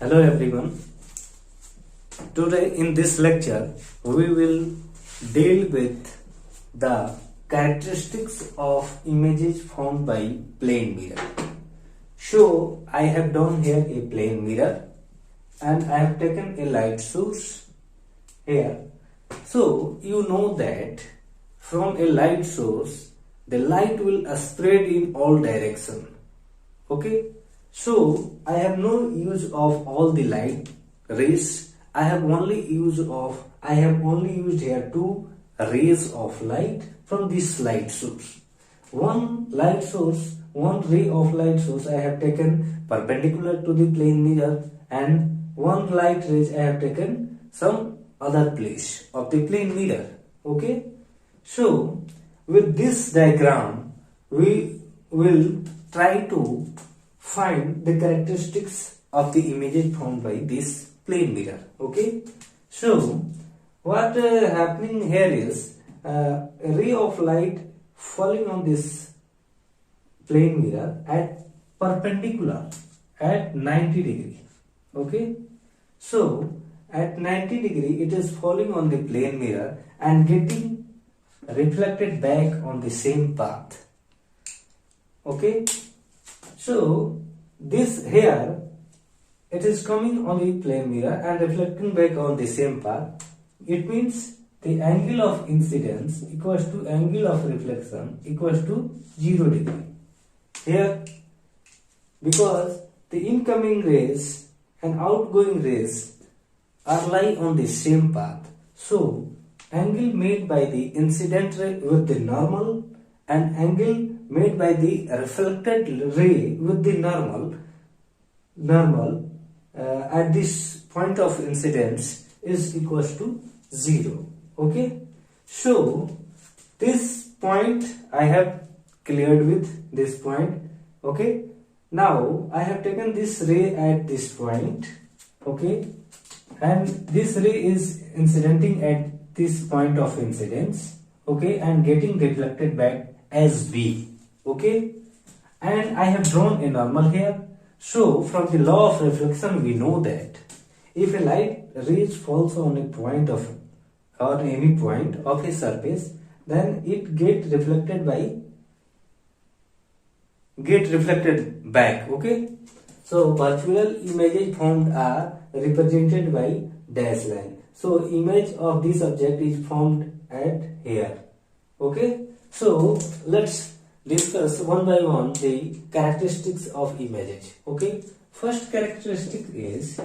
Hello everyone. Today in this lecture we will deal with the characteristics of images formed by plane mirror. So I have done here a plane mirror and I have taken a light source here. So you know that from a light source the light will spread in all direction. Okay. So I have no use of all the light rays. I have only used here two rays of light from this light source. One ray of light source I have taken perpendicular to the plane mirror, and one light rays I have taken some other place of the plane mirror. Okay. So with this diagram we will try to find the characteristics of the images formed by this plane mirror. Okay. So what happening here is a ray of light falling on this plane mirror at perpendicular at 90 degree. Okay. So at 90 degree it is falling on the plane mirror and getting reflected back on the same path. Okay. So this here it is coming on the plane mirror and reflecting back on the same path. It means the angle of incidence equals to angle of reflection equals to 0 degree. Here, because the incoming rays and outgoing rays are lie on the same path. So angle made by the incident ray with the normal and angle made by the reflected ray with the normal at this point of incidence is equals to 0. Okay. So this point I have cleared with this point. Okay. Now I have taken this ray at this point. Okay. And this ray is incidenting at this point of incidence. Okay. And getting reflected back as B. Okay. And I have drawn a normal here. So from the law of reflection we know that if a light ray falls on a point of or any point of a surface, then it get reflected back. Okay. So virtual images formed are represented by dash line. So image of this object is formed at here. Okay. So let's discuss one by one the characteristics of images. Okay. First characteristic is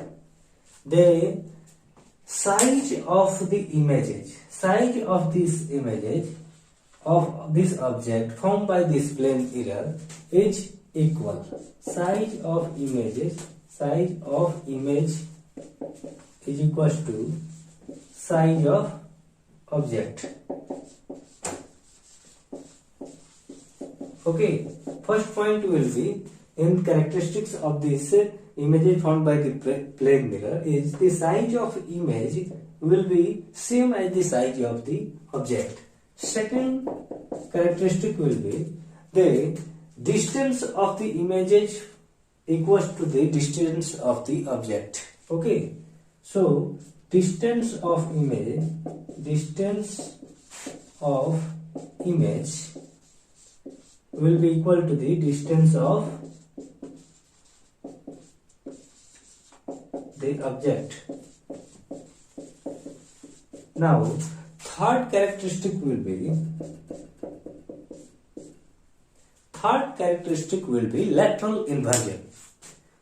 the size of the images. Size of this images of this object formed by this plane mirror is equal. Size of image is equals to size of object. Okay, first point will be in characteristics of this image formed by the plane mirror is the size of image will be same as the size of the object. Second characteristic will be the distance of the images equals to the distance of the object. Okay, so distance of image will be equal to the distance of the object. Now third characteristic will be lateral inversion.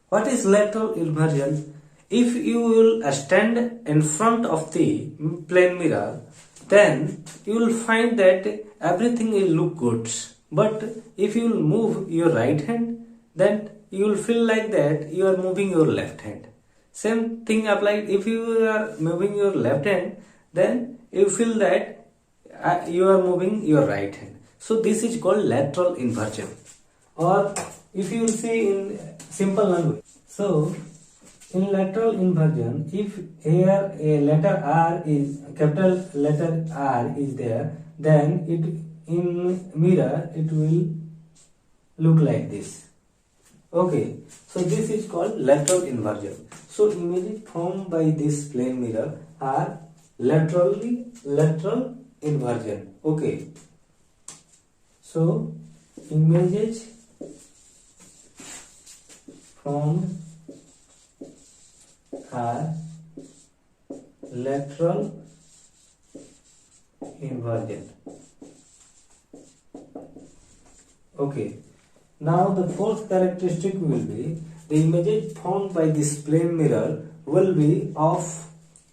What is lateral inversion? If you will stand in front of the plane mirror, then you will find that everything will look good. But if you will move your right hand, then you will feel like that you are moving your left hand. Same thing applied if you are moving your left hand, then you feel that you are moving your right hand. So this is called lateral inversion. Or if you see in simple language. So in lateral inversion, if here a letter R is capital letter R is there, then it in mirror it will look like this. Okay, so this is called lateral inversion. So images formed by this plane mirror are lateral inversion. Okay, so images formed are lateral inversion. Okay, now the fourth characteristic will be the images formed by this plane mirror will be of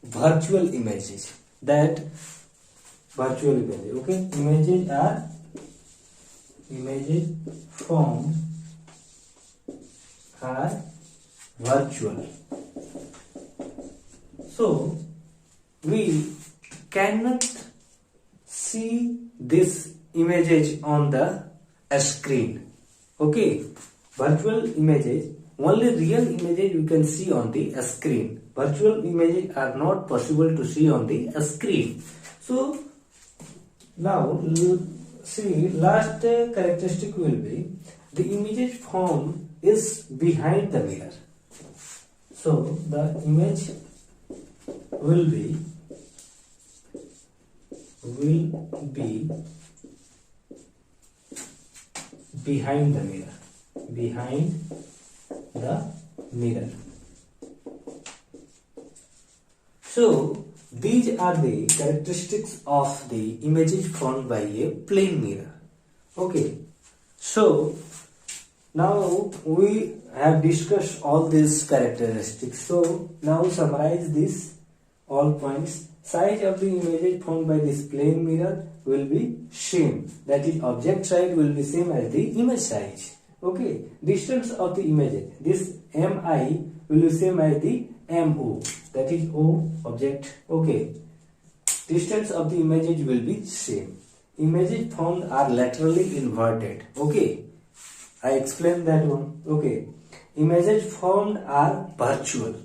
virtual images. That virtual images. Okay, images formed are virtual. So we cannot see these images on the screen. Okay, virtual images, only real images you can see on the screen. Virtual images are not possible to see on the screen. So now see, last characteristic will be the images formed is behind the mirror. So the image will be behind the mirror. So these are the characteristics of the images formed by a plane mirror. Okay, so now we have discussed all these characteristics. So now summarize this all points. Size of the images formed by this plane mirror will be same. That is, object size will be same as the image size. Okay. Distance of the images. This MI will be same as the MO. That is O object. Okay. Distance of the images will be same. Images formed are laterally inverted. Okay. I explained that one. Okay. Images formed are virtual.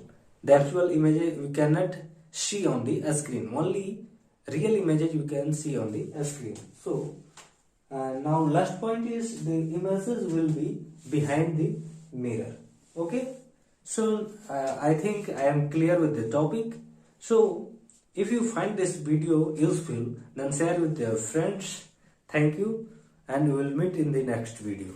The actual images we cannot see on the screen. Only real images you can see on the screen. So now last point is the images will be behind the mirror. Okay. So I think I am clear with the topic. So if you find this video useful, then share with your friends. Thank you, and we will meet in the next video.